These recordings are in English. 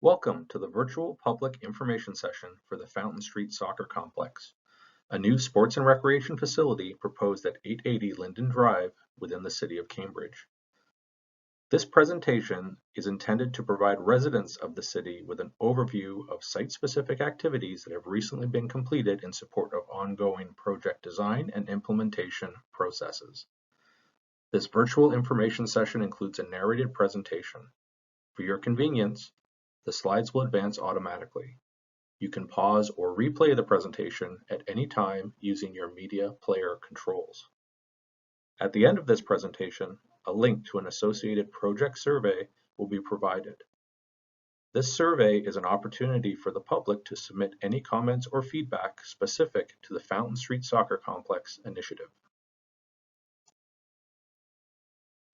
Welcome to the virtual public information session for the Fountain Street Soccer Complex, a new sports and recreation facility proposed at 880 Linden Drive within the City of Cambridge. This presentation is intended to provide residents of the city with an overview of site-specific activities that have recently been completed in support of ongoing project design and implementation processes. This virtual information session includes a narrated presentation. For your convenience, the slides will advance automatically. You can pause or replay the presentation at any time using your media player controls. At the end of this presentation, a link to an associated project survey will be provided. This survey is an opportunity for the public to submit any comments or feedback specific to the Fountain Street Soccer Complex initiative.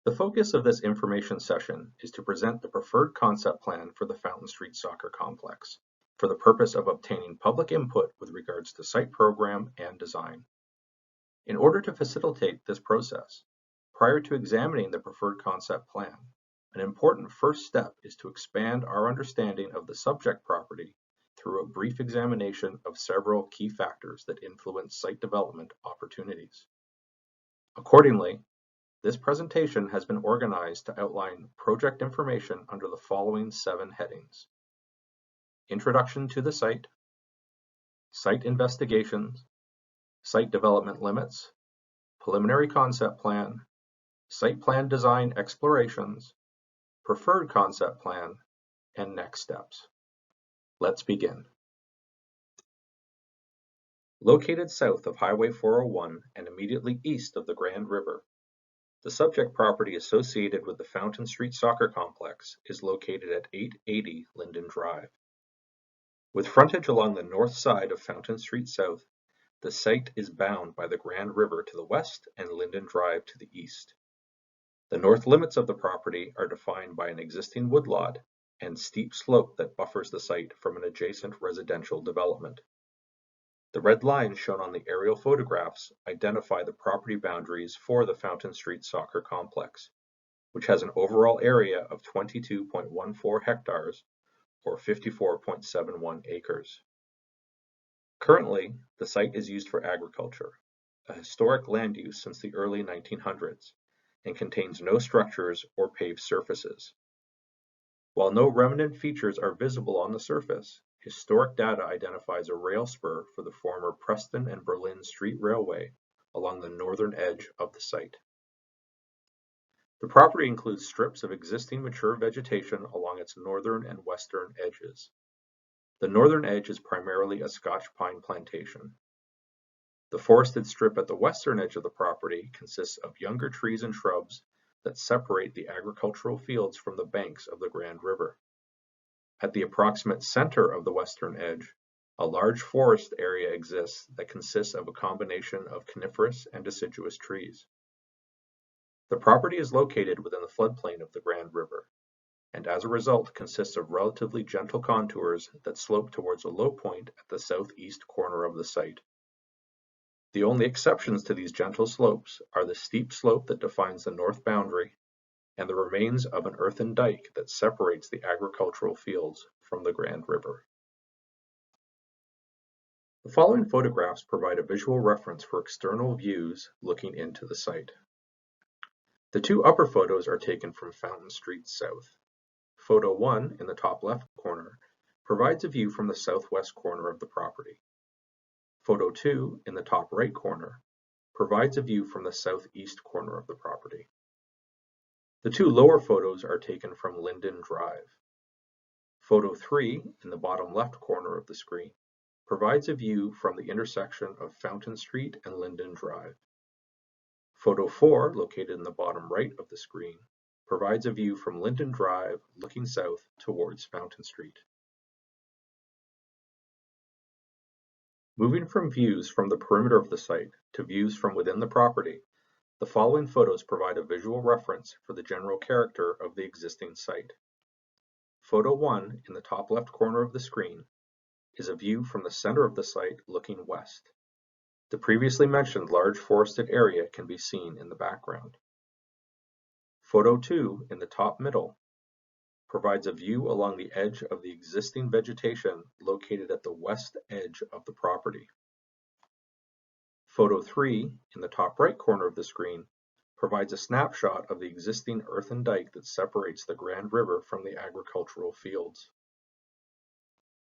The focus of this information session is to present the preferred concept plan for the Fountain Street Soccer Complex for the purpose of obtaining public input with regards to site program and design. In order to facilitate this process, prior to examining the preferred concept plan, an important first step is to expand our understanding of the subject property through a brief examination of several key factors that influence site development opportunities. Accordingly, this presentation has been organized to outline project information under the following 7 headings: Introduction to the site, Site investigations, Site development limits, Preliminary concept plan, Site plan design explorations, Preferred concept plan, and Next steps. Let's begin. Located south of Highway 401 and immediately east of the Grand River, the subject property associated with the Fountain Street Soccer Complex is located at 880 Linden Drive. With frontage along the north side of Fountain Street South, the site is bound by the Grand River to the west and Linden Drive to the east. The north limits of the property are defined by an existing woodlot and steep slope that buffers the site from an adjacent residential development. The red lines shown on the aerial photographs identify the property boundaries for the Fountain Street Soccer Complex, which has an overall area of 22.14 hectares or 54.71 acres. Currently, the site is used for agriculture, a historic land use since the early 1900s, and contains no structures or paved surfaces. While no remnant features are visible on the surface, historic data identifies a rail spur for the former Preston and Berlin Street Railway along the northern edge of the site. The property includes strips of existing mature vegetation along its northern and western edges. The northern edge is primarily a Scotch pine plantation. The forested strip at the western edge of the property consists of younger trees and shrubs that separate the agricultural fields from the banks of the Grand River. At the approximate center of the western edge, a large forest area exists that consists of a combination of coniferous and deciduous trees. The property is located within the floodplain of the Grand River, and as a result consists of relatively gentle contours that slope towards a low point at the southeast corner of the site. The only exceptions to these gentle slopes are the steep slope that defines the north boundary and the remains of an earthen dike that separates the agricultural fields from the Grand River. The following photographs provide a visual reference for external views looking into the site. The 2 upper photos are taken from Fountain Street South. Photo 1 in the top left corner provides a view from the southwest corner of the property. Photo 2 in the top right corner provides a view from the southeast corner of the property. The 2 lower photos are taken from Linden Drive. Photo 3 in the bottom left corner of the screen provides a view from the intersection of Fountain Street and Linden Drive. Photo 4, located in the bottom right of the screen, provides a view from Linden Drive looking south towards Fountain Street. Moving from views from the perimeter of the site to views from within the property, the following photos provide a visual reference for the general character of the existing site. Photo 1 in the top left corner of the screen is a view from the center of the site looking west. The previously mentioned large forested area can be seen in the background. Photo 2 in the top middle provides a view along the edge of the existing vegetation located at the west edge of the property. Photo 3, in the top right corner of the screen, provides a snapshot of the existing earthen dike that separates the Grand River from the agricultural fields.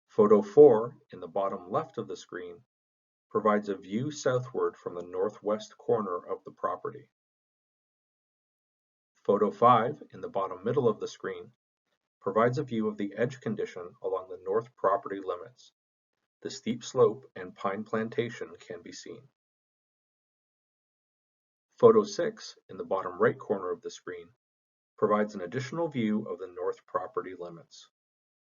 Photo 4, in the bottom left of the screen, provides a view southward from the northwest corner of the property. Photo 5, in the bottom middle of the screen, provides a view of the edge condition along the north property limits. The steep slope and pine plantation can be seen. Photo 6, in the bottom right corner of the screen, provides an additional view of the north property limits.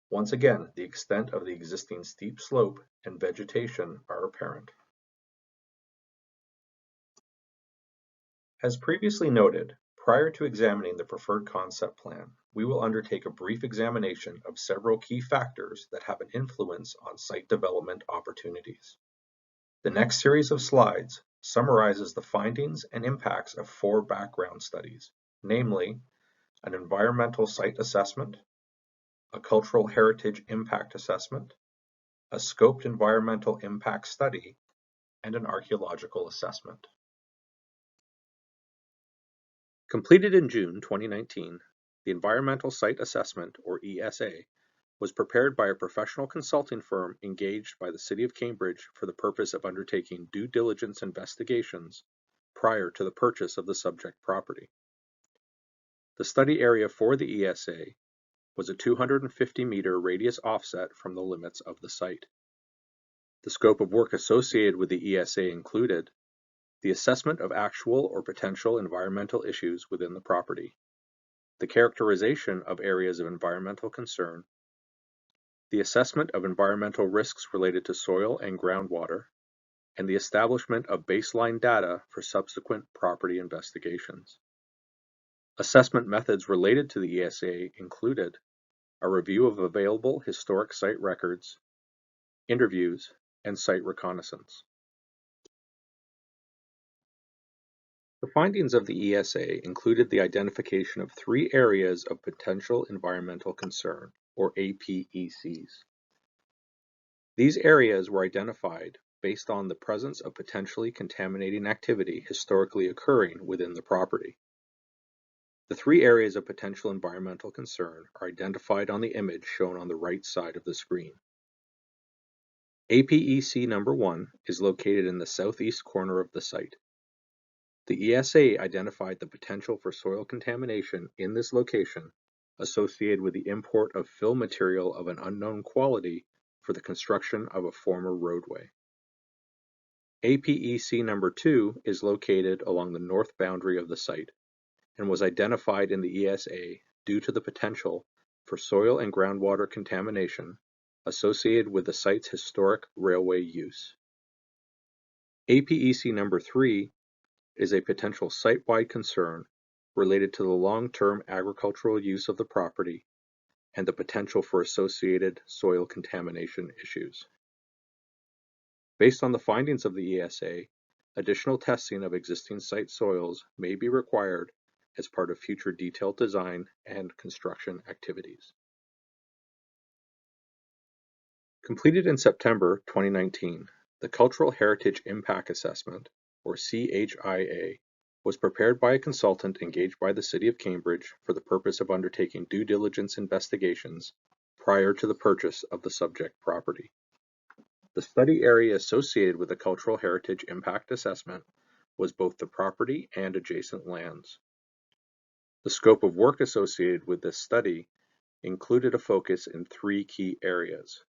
Once again, the extent of the existing steep slope and vegetation are apparent. As previously noted, prior to examining the preferred concept plan, we will undertake a brief examination of several key factors that have an influence on site development opportunities. The next series of slides summarizes the findings and impacts of 4 background studies, namely an environmental site assessment, a cultural heritage impact assessment, a scoped environmental impact study, and an archaeological assessment. Completed in June 2019, the Environmental Site Assessment, or ESA, was prepared by a professional consulting firm engaged by the City of Cambridge for the purpose of undertaking due diligence investigations prior to the purchase of the subject property. The study area for the ESA was a 250-meter radius offset from the limits of the site. The scope of work associated with the ESA included the assessment of actual or potential environmental issues within the property, the characterization of areas of environmental concern, the assessment of environmental risks related to soil and groundwater, and the establishment of baseline data for subsequent property investigations. Assessment methods related to the ESA included a review of available historic site records, interviews, and site reconnaissance. The findings of the ESA included the identification of 3 areas of potential environmental concern, or APECs. These areas were identified based on the presence of potentially contaminating activity historically occurring within the property. The 3 areas of potential environmental concern are identified on the image shown on the right side of the screen. APEC number 1 is located in the southeast corner of the site. The ESA identified the potential for soil contamination in this location associated with the import of fill material of an unknown quality for the construction of a former roadway. APEC number 2 is located along the north boundary of the site and was identified in the ESA due to the potential for soil and groundwater contamination associated with the site's historic railway use. APEC number 3 is a potential site-wide concern related to the long-term agricultural use of the property and the potential for associated soil contamination issues. Based on the findings of the ESA, additional testing of existing site soils may be required as part of future detailed design and construction activities. Completed in September 2019, the Cultural Heritage Impact Assessment, or CHIA, was prepared by a consultant engaged by the City of Cambridge for the purpose of undertaking due diligence investigations prior to the purchase of the subject property. The study area associated with the Cultural Heritage Impact Assessment was both the property and adjacent lands. The scope of work associated with this study included a focus in 3 key areas.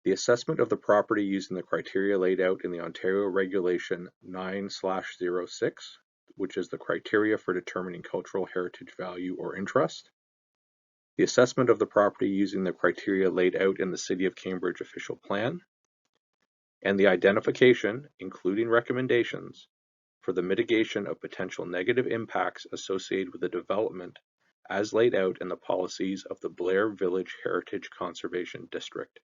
The assessment of the property using the criteria laid out in the Ontario Regulation 9/06, which is the criteria for determining cultural heritage value or interest. The assessment of the property using the criteria laid out in the City of Cambridge official plan. And the identification, including recommendations, for the mitigation of potential negative impacts associated with the development as laid out in the policies of the Blair Village Heritage Conservation District.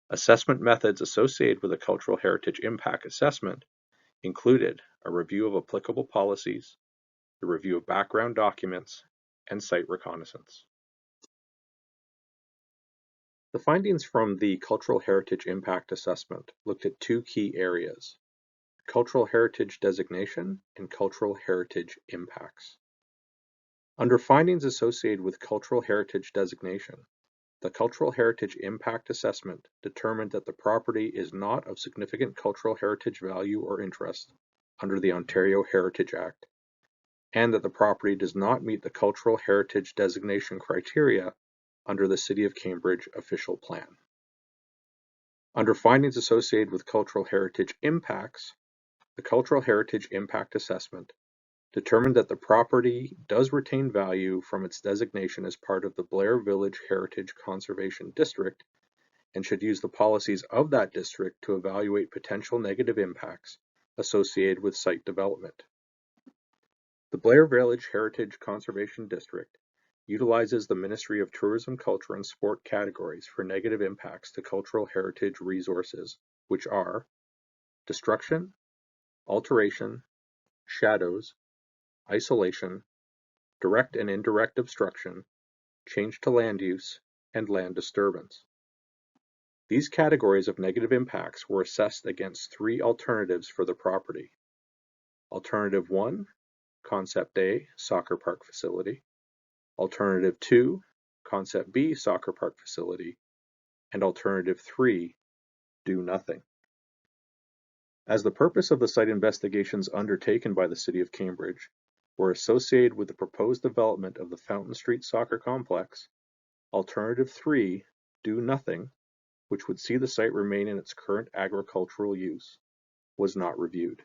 Assessment methods associated with a Cultural Heritage Impact Assessment included a review of applicable policies, the review of background documents, and site reconnaissance. The findings from the Cultural Heritage Impact Assessment looked at two key areas: cultural heritage designation and cultural heritage impacts. Under findings associated with cultural heritage designation, the Cultural Heritage Impact Assessment determined that the property is not of significant cultural heritage value or interest under the Ontario Heritage Act, and that the property does not meet the cultural heritage designation criteria under the City of Cambridge official plan. Under findings associated with cultural heritage impacts, the Cultural Heritage Impact Assessment determined that the property does retain value from its designation as part of the Blair Village Heritage Conservation District and should use the policies of that district to evaluate potential negative impacts associated with site development. The Blair Village Heritage Conservation District utilizes the Ministry of Tourism, Culture and Sport categories for negative impacts to cultural heritage resources, which are destruction, alteration, shadows, isolation, direct and indirect obstruction, change to land use, and land disturbance. These categories of negative impacts were assessed against three alternatives for the property. Alternative 1, Concept A, Soccer Park Facility. Alternative 2, Concept B, Soccer Park Facility. And Alternative 3, Do Nothing. As the purpose of the site investigations undertaken by the City of Cambridge were associated with the proposed development of the Fountain Street Soccer Complex, Alternative 3, Do Nothing, which would see the site remain in its current agricultural use, was not reviewed.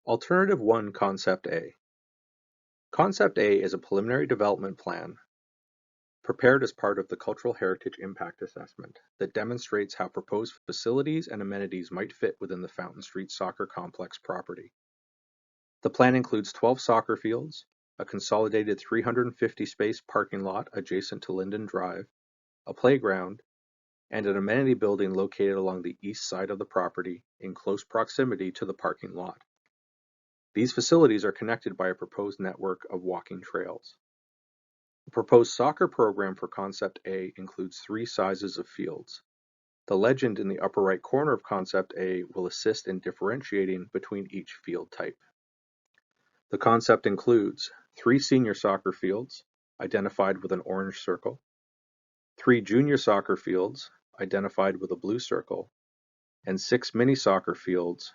Alternative 1, Concept A. Concept A is a preliminary development plan prepared as part of the Cultural Heritage Impact Assessment that demonstrates how proposed facilities and amenities might fit within the Fountain Street Soccer Complex property. The plan includes 12 soccer fields, a consolidated 350-space parking lot adjacent to Linden Drive, a playground, and an amenity building located along the east side of the property in close proximity to the parking lot. These facilities are connected by a proposed network of walking trails. The proposed soccer program for Concept A includes 3 sizes of fields. The legend in the upper right corner of Concept A will assist in differentiating between each field type. The concept includes 3 senior soccer fields, identified with an orange circle, 3 junior soccer fields, identified with a blue circle, and 6 mini soccer fields,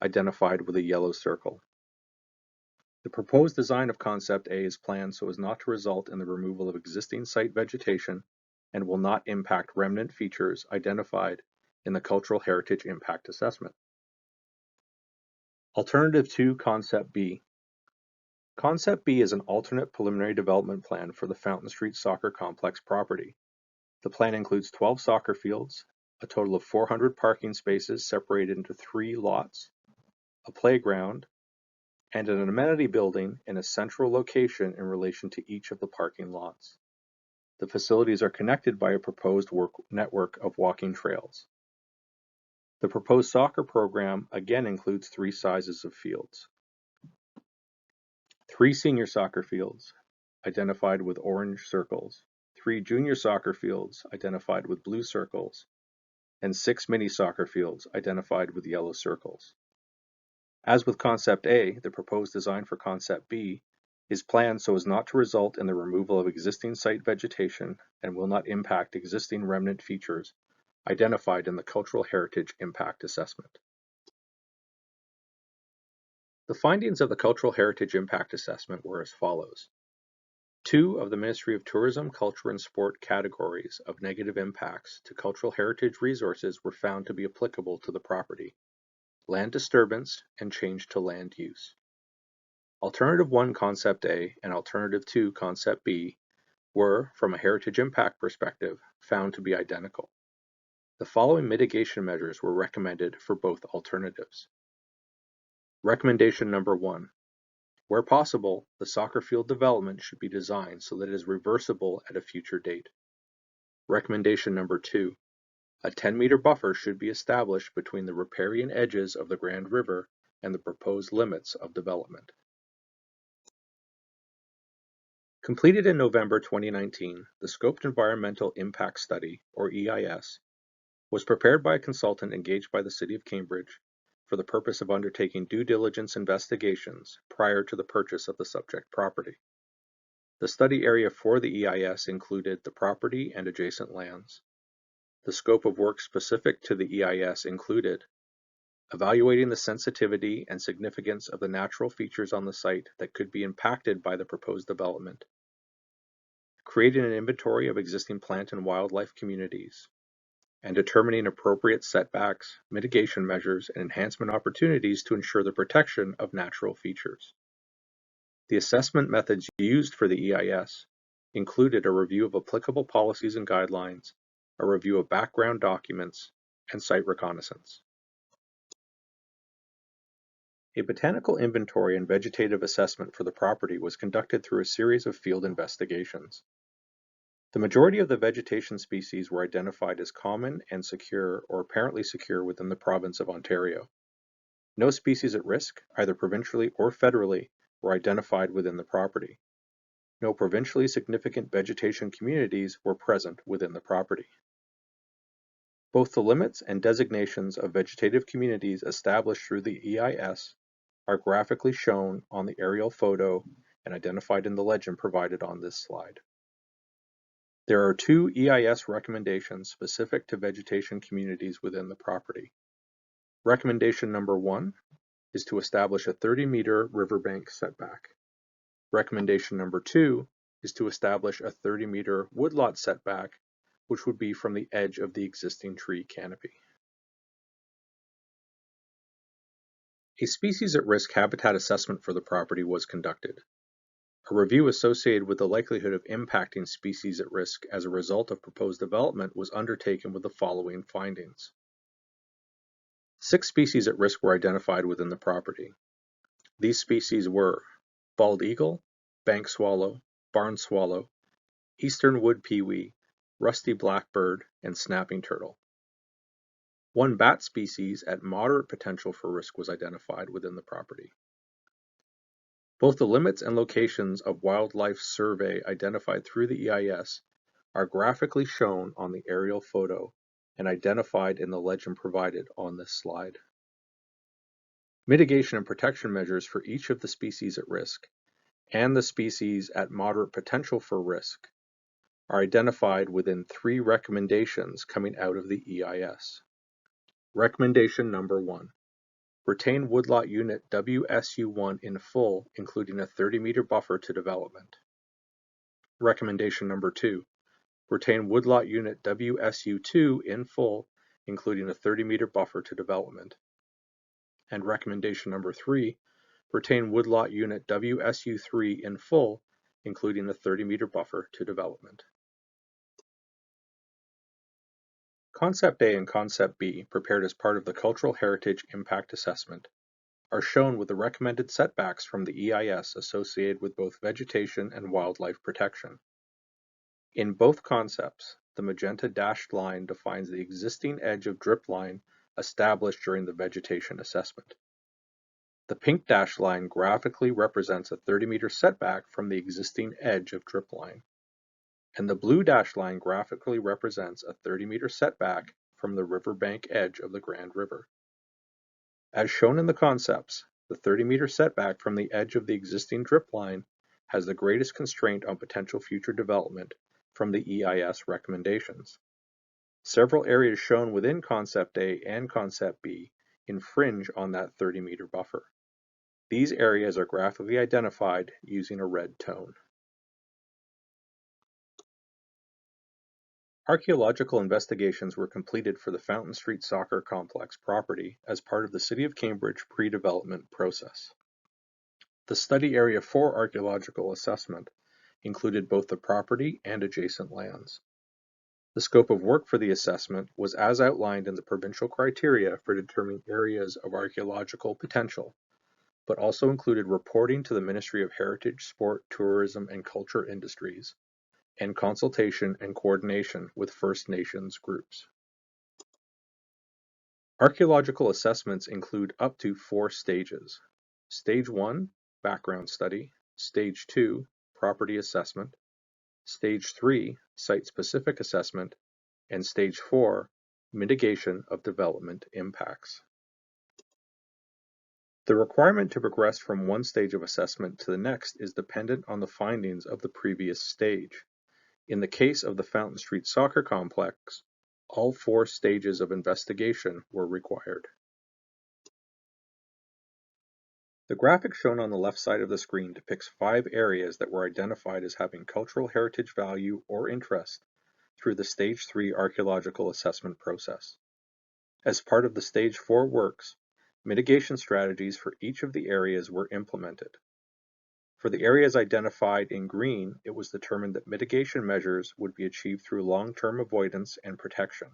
identified with a yellow circle. The proposed design of Concept A is planned so as not to result in the removal of existing site vegetation and will not impact remnant features identified in the Cultural Heritage Impact Assessment. Alternative 2, Concept B. Concept B is an alternate preliminary development plan for the Fountain Street Soccer Complex property. The plan includes 12 soccer fields, a total of 400 parking spaces separated into 3 lots, a playground, and an amenity building in a central location in relation to each of the parking lots. The facilities are connected by a proposed network of walking trails. The proposed soccer program again includes 3 sizes of fields. 3 senior soccer fields, identified with orange circles, 3 junior soccer fields, identified with blue circles, and 6 mini soccer fields, identified with yellow circles. As with Concept A, the proposed design for Concept B is planned so as not to result in the removal of existing site vegetation and will not impact existing remnant features identified in the Cultural Heritage Impact Assessment. The findings of the Cultural Heritage Impact Assessment were as follows. 2 of the Ministry of Tourism, Culture and Sport categories of negative impacts to cultural heritage resources were found to be applicable to the property: land disturbance and change to land use. Alternative 1, Concept A, and Alternative 2, Concept B, were, from a heritage impact perspective, found to be identical. The following mitigation measures were recommended for both alternatives. Recommendation number 1. Where possible, the soccer field development should be designed so that it is reversible at a future date. Recommendation number 2. A 10-meter buffer should be established between the riparian edges of the Grand River and the proposed limits of development. Completed in November 2019, the Scoped Environmental Impact Study, or EIS, was prepared by a consultant engaged by the City of Cambridge for the purpose of undertaking due diligence investigations prior to the purchase of the subject property. The study area for the EIS included the property and adjacent lands. The scope of work specific to the EIS included evaluating the sensitivity and significance of the natural features on the site that could be impacted by the proposed development, creating an inventory of existing plant and wildlife communities, and determining appropriate setbacks, mitigation measures, and enhancement opportunities to ensure the protection of natural features. The assessment methods used for the EIS included a review of applicable policies and guidelines, a review of background documents, and site reconnaissance. A botanical inventory and vegetative assessment for the property was conducted through a series of field investigations. The majority of the vegetation species were identified as common and secure or apparently secure within the province of Ontario. No species at risk, either provincially or federally, were identified within the property. No provincially significant vegetation communities were present within the property. Both the limits and designations of vegetative communities established through the EIS are graphically shown on the aerial photo and identified in the legend provided on this slide. There are two EIS recommendations specific to vegetation communities within the property. Recommendation number 1 is to establish a 30-meter riverbank setback. Recommendation number 2 is to establish a 30-meter woodlot setback, which would be from the edge of the existing tree canopy. A species at risk habitat assessment for the property was conducted. A review associated with the likelihood of impacting species at risk as a result of proposed development was undertaken with the following findings. 6 species at risk were identified within the property. These species were bald eagle, bank swallow, barn swallow, eastern wood pewee, rusty blackbird, and snapping turtle. 1 bat species at moderate potential for risk was identified within the property. Both the limits and locations of wildlife survey identified through the EIS are graphically shown on the aerial photo and identified in the legend provided on this slide. Mitigation and protection measures for each of the species at risk and the species at moderate potential for risk are identified within 3 recommendations coming out of the EIS. Recommendation number 1. Retain Woodlot Unit WSU1 in full, including a 30-meter buffer to development. Recommendation number 2. Retain Woodlot Unit WSU2 in full, including a 30-meter buffer to development. And recommendation number 3. Retain Woodlot Unit WSU3 in full, including a 30-meter buffer to development. Concept A and Concept B, prepared as part of the Cultural Heritage Impact Assessment, are shown with the recommended setbacks from the EIS associated with both vegetation and wildlife protection. In both concepts, the magenta dashed line defines the existing edge of drip line established during the vegetation assessment. The pink dashed line graphically represents a 30-meter setback from the existing edge of drip line, and the blue dashed line graphically represents a 30-meter setback from the riverbank edge of the Grand River. As shown in the concepts, the 30-meter setback from the edge of the existing drip line has the greatest constraint on potential future development from the EIS recommendations. Several areas shown within Concept A and Concept B infringe on that 30-meter buffer. These areas are graphically identified using a red tone. Archaeological investigations were completed for the Fountain Street Soccer Complex property as part of the City of Cambridge pre-development process. The study area for archaeological assessment included both the property and adjacent lands. The scope of work for the assessment was as outlined in the provincial criteria for determining areas of archaeological potential, but also included reporting to the Ministry of Heritage, Sport, Tourism and Culture Industries, and consultation and coordination with First Nations groups. Archaeological assessments include up to 4 stages. Stage 1, background study. Stage 2, property assessment. Stage 3, site-specific assessment. And Stage 4, mitigation of development impacts. The requirement to progress from one stage of assessment to the next is dependent on the findings of the previous stage. In the case of the Fountain Street Soccer Complex, all 4 stages of investigation were required. The graphic shown on the left side of the screen depicts 5 areas that were identified as having cultural heritage value or interest through the Stage 3 archaeological assessment process. As part of the Stage 4 works, mitigation strategies for each of the areas were implemented. For the areas identified in green, it was determined that mitigation measures would be achieved through long-term avoidance and protection.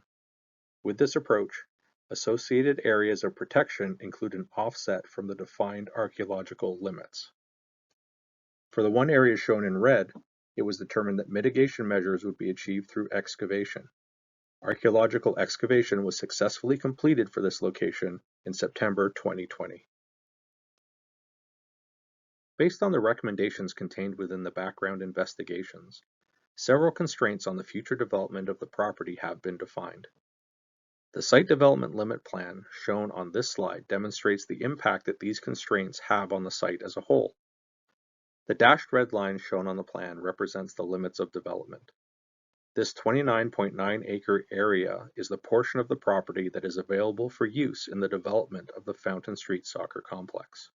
With this approach, associated areas of protection include an offset from the defined archaeological limits. For the one area shown in red, it was determined that mitigation measures would be achieved through excavation. Archaeological excavation was successfully completed for this location in September 2020. Based on the recommendations contained within the background investigations, several constraints on the future development of the property have been defined. The Site Development Limit Plan shown on this slide demonstrates the impact that these constraints have on the site as a whole. The dashed red line shown on the plan represents the limits of development. This 29.9 acre area is the portion of the property that is available for use in the development of the Fountain Street Soccer Complex.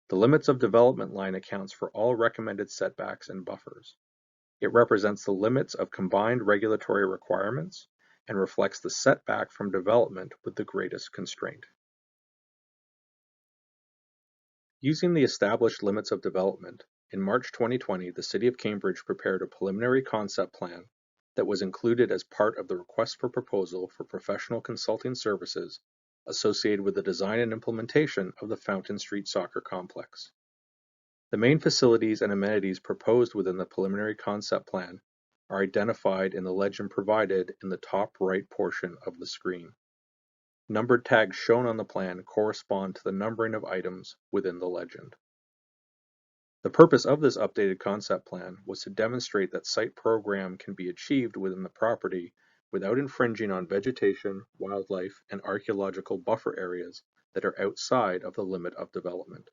The limits of development line accounts for all recommended setbacks and buffers. It represents the limits of combined regulatory requirements and reflects the setback from development with the greatest constraint. Using the established limits of development, in March 2020, the City of Cambridge prepared a preliminary concept plan that was included as part of the request for proposal for professional consulting services associated with the design and implementation of the Fountain Street Soccer Complex. The main facilities and amenities proposed within the preliminary concept plan are identified in the legend provided in the top right portion of the screen. Numbered tags shown on the plan correspond to the numbering of items within the legend. The purpose of this updated concept plan was to demonstrate that site program can be achieved within the property without infringing on vegetation, wildlife, and archaeological buffer areas that are outside of the limit of development.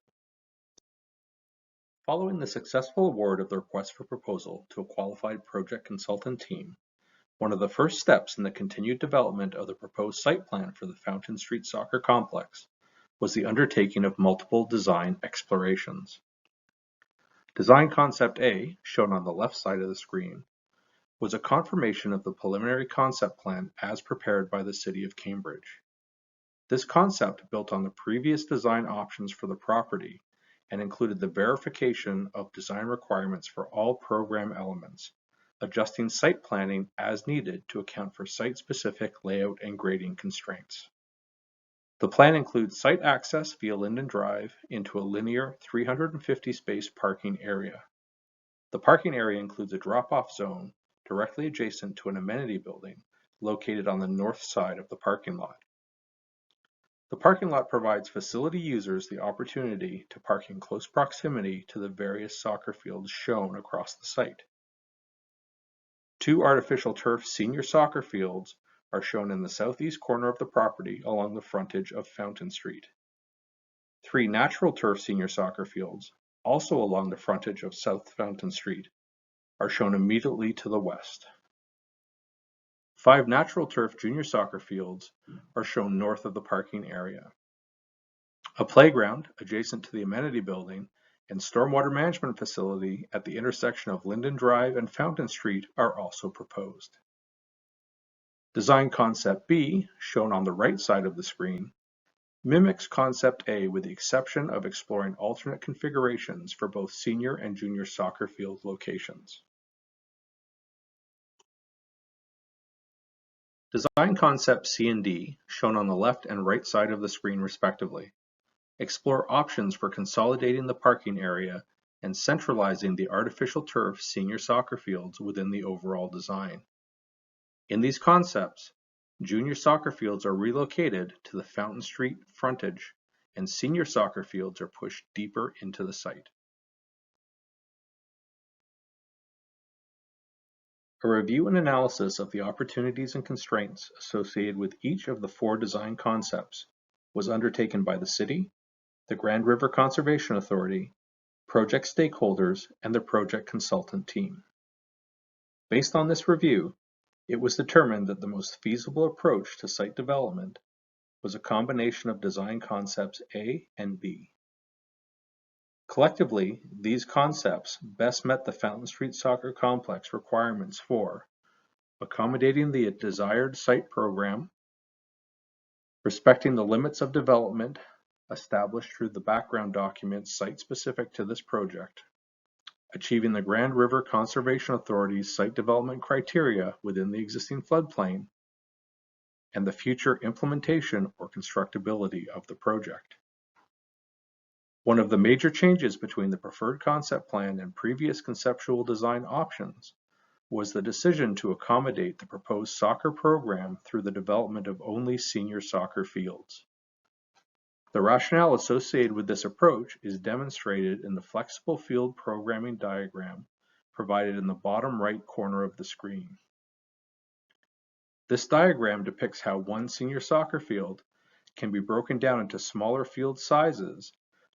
Following the successful award of the request for proposal to a qualified project consultant team, one of the first steps in the continued development of the proposed site plan for the Fountain Street Soccer Complex was the undertaking of multiple design explorations. Design Concept A, shown on the left side of the screen, was a confirmation of the preliminary concept plan as prepared by the City of Cambridge. This concept built on the previous design options for the property and included the verification of design requirements for all program elements, adjusting site planning as needed to account for site-specific layout and grading constraints. The plan includes site access via Linden Drive into a linear 350-space parking area. The parking area includes a drop-off zone directly adjacent to an amenity building located on the north side of the parking lot. The parking lot provides facility users the opportunity to park in close proximity to the various soccer fields shown across the site. 2 artificial turf senior soccer fields are shown in the southeast corner of the property along the frontage of Fountain Street. 3 natural turf senior soccer fields, also along the frontage of South Fountain Street, are shown immediately to the west. 5 natural turf junior soccer fields are shown north of the parking area. A playground adjacent to the amenity building and stormwater management facility at the intersection of Linden Drive and Fountain Street are also proposed. Design Concept B, shown on the right side of the screen, mimics Concept A with the exception of exploring alternate configurations for both senior and junior soccer field locations. Design Concept C and D, shown on the left and right side of the screen respectively, explore options for consolidating the parking area and centralizing the artificial turf senior soccer fields within the overall design. In these concepts, Junior soccer fields are relocated to the Fountain Street frontage, and senior soccer fields are pushed deeper into the site. A review and analysis of the opportunities and constraints associated with each of the 4 design concepts was undertaken by the City, the Grand River Conservation Authority, project stakeholders, and the project consultant team. Based on this review, it was determined that the most feasible approach to site development was a combination of design concepts A and B. Collectively, these concepts best met the Fountain Street Soccer Complex requirements for accommodating the desired site program, respecting the limits of development established through the background documents site-specific to this project, achieving the Grand River Conservation Authority's site development criteria within the existing floodplain, and the future implementation or constructability of the project. One of the major changes between the preferred concept plan and previous conceptual design options was the decision to accommodate the proposed soccer program through the development of only senior soccer fields. The rationale associated with this approach is demonstrated in the flexible field programming diagram provided in the bottom right corner of the screen. This diagram depicts how one senior soccer field can be broken down into smaller field sizes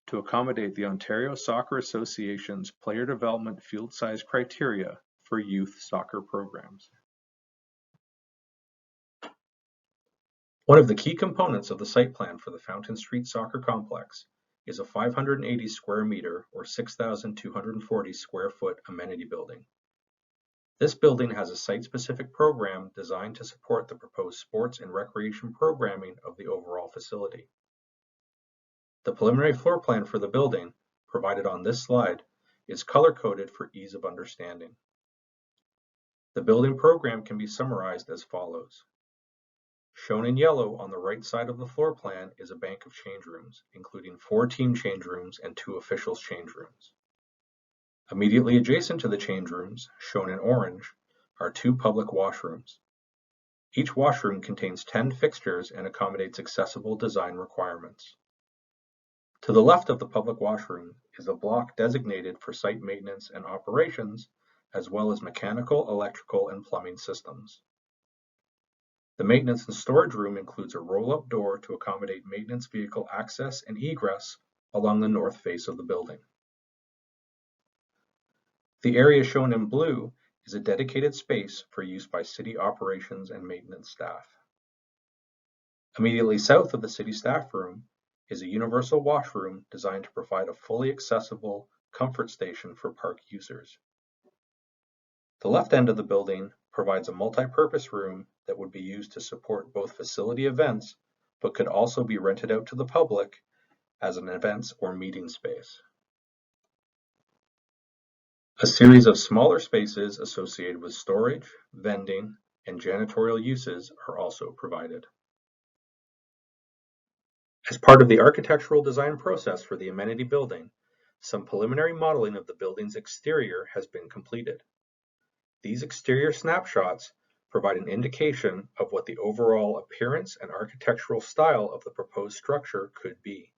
to accommodate the Ontario Soccer Association's player development field size criteria for youth soccer programs. One of the key components of the site plan for the Fountain Street Soccer Complex is a 580 square meter or 6,240 square foot amenity building. This building has a site-specific program designed to support the proposed sports and recreation programming of the overall facility. The preliminary floor plan for the building, provided on this slide, is color-coded for ease of understanding. The building program can be summarized as follows. Shown in yellow on the right side of the floor plan is a bank of change rooms, including 4 team change rooms and 2 officials change rooms. Immediately adjacent to the change rooms, shown in orange, are 2 public washrooms. Each washroom contains 10 fixtures and accommodates accessible design requirements. To the left of the public washroom is a block designated for site maintenance and operations, as well as mechanical, electrical, and plumbing systems. The maintenance and storage room includes a roll-up door to accommodate maintenance vehicle access and egress along the north face of the building. The area shown in blue is a dedicated space for use by city operations and maintenance staff. Immediately south of the city staff room is a universal washroom designed to provide a fully accessible comfort station for park users. The left end of the building provides a multi-purpose room that would be used to support both facility events, but could also be rented out to the public as an events or meeting space. A series of smaller spaces associated with storage, vending, and janitorial uses are also provided. As part of the architectural design process for the amenity building, some preliminary modeling of the building's exterior has been completed. These exterior snapshots provide an indication of what the overall appearance and architectural style of the proposed structure could be.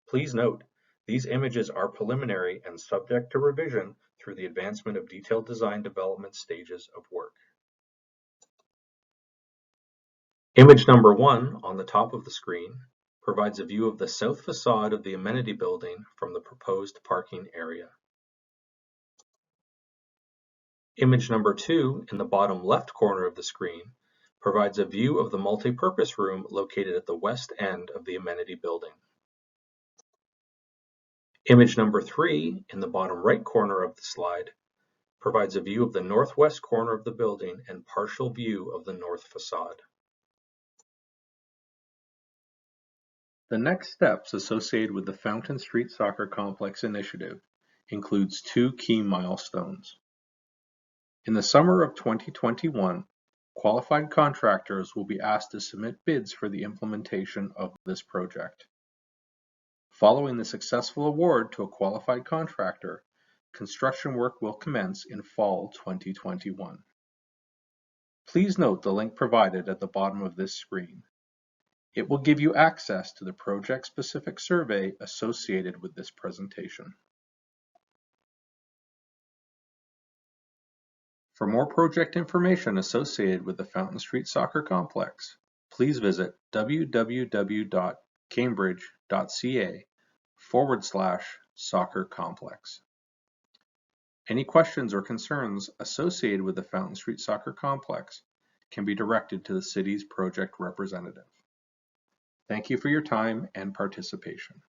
Please note, these images are preliminary and subject to revision through the advancement of detailed design development stages of work. Image number 1 on the top of the screen provides a view of the south facade of the amenity building from the proposed parking area. Image number 2 in the bottom left corner of the screen provides a view of the multi-purpose room located at the west end of the amenity building. Image number 3 in the bottom right corner of the slide provides a view of the northwest corner of the building and partial view of the north facade. The next steps associated with the Fountain Street Soccer Complex initiative includes 2 key milestones. In the summer of 2021, qualified contractors will be asked to submit bids for the implementation of this project. Following the successful award to a qualified contractor, construction work will commence in fall 2021. Please note the link provided at the bottom of this screen. It will give you access to the project-specific survey associated with this presentation. For more project information associated with the Fountain Street Soccer Complex, please visit www.cambridge.ca/soccer complex. Any questions or concerns associated with the Fountain Street Soccer Complex can be directed to the city's project representative. Thank you for your time and participation.